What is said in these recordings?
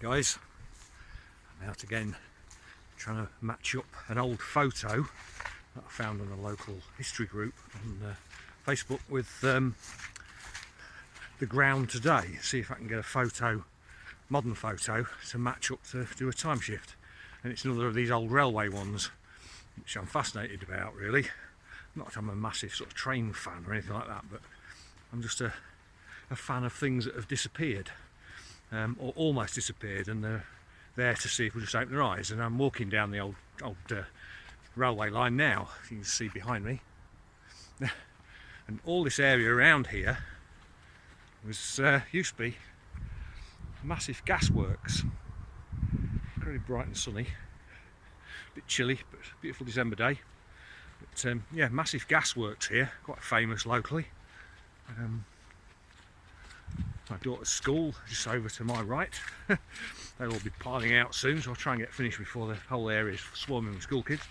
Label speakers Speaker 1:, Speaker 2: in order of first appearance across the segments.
Speaker 1: Guys, I'm out again trying to match up an old photo that I found on a local history group on Facebook with the ground today. See if I can get a photo, modern photo, to match up to do a time shift. And it's another of these old railway ones, which I'm fascinated about really. Not that I'm a massive sort of train fan or anything like that, but I'm just a fan of things that have disappeared. Or almost disappeared, and they're there to see if we'll just open their eyes. And I'm walking down the old railway line now, as you can see behind me. And all this area around here was used to be massive gasworks. Very bright and sunny, a bit chilly, but beautiful December day. But yeah, massive gasworks here, quite famous locally. My daughter's school just over to my right. They'll all be piling out soon, so I'll try and get finished before the whole area is swarming with school kids.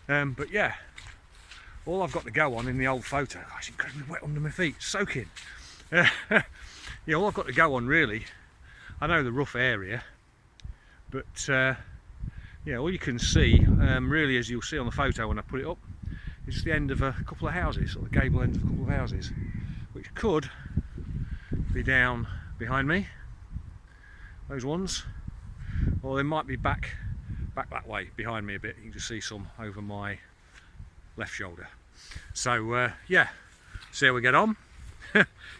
Speaker 1: But yeah, all I've got to go on in the old photo, it's incredibly wet under my feet, soaking. Yeah, all I've got to go on really, I know the rough area, but yeah, all you can see really, as you'll see on the photo when I put it up, is just the end of a couple of houses, or the gable end of a couple of houses, which could be down behind me, those ones, or they might be back that way behind me a bit. You can just see some over my left shoulder. So yeah, see how we get on.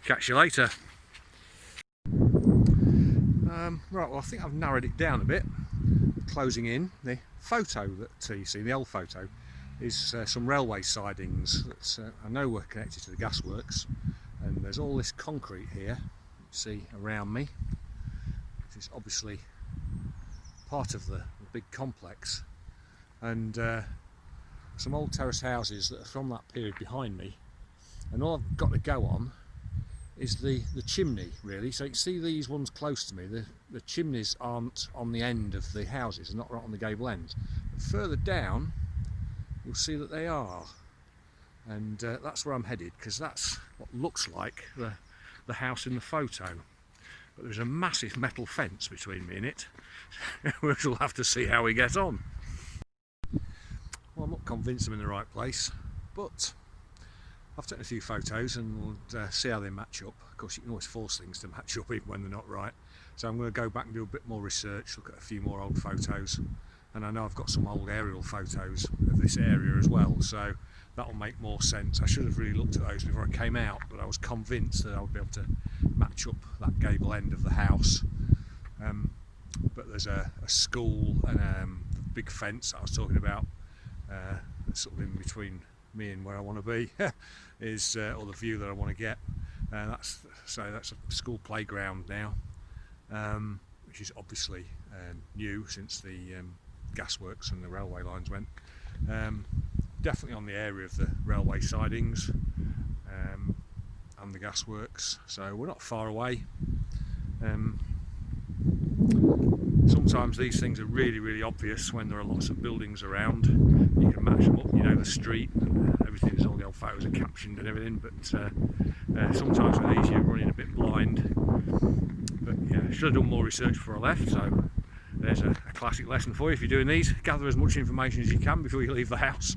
Speaker 1: Catch you later. Right, well I think I've narrowed it down a bit. Closing in, the photo that you see, the old photo, is some railway sidings that I know were connected to the gasworks. And there's all this concrete here, you see around me, which is obviously part of the big complex, and some old terrace houses that are from that period behind me. And all I've got to go on is the chimney really. So you can see these ones close to me, the chimneys aren't on the end of the houses, they're not right on the gable end, but further down you'll see that they are. And that's where I'm headed, because that's what looks like the house in the photo. But there's a massive metal fence between me and it. We'll have to see how we get on. Well, I'm not convinced I'm in the right place, but I've taken a few photos and we'll see how they match up. Of course, you can always force things to match up even when they're not right. So I'm going to go back and do a bit more research, look at a few more old photos. And I know I've got some old aerial photos of this area as well, so that'll make more sense. I should have really looked at those before I came out, but I was convinced that I would be able to match up that gable end of the house. But there's a school and the big fence that I was talking about, sort of in between me and where I want to be, is or the view that I want to get. That's a school playground now, which is obviously new since the gasworks and the railway lines went. Definitely on the area of the railway sidings and the gasworks, so we're not far away. Sometimes these things are really obvious when there are lots of buildings around. You can match them up, you know, the street and everything, all the old photos are captioned and everything, but sometimes with these you're running a bit blind. But yeah, I should have done more research before I left, so there's a classic lesson for you if you're doing these. Gather as much information as you can before you leave the house.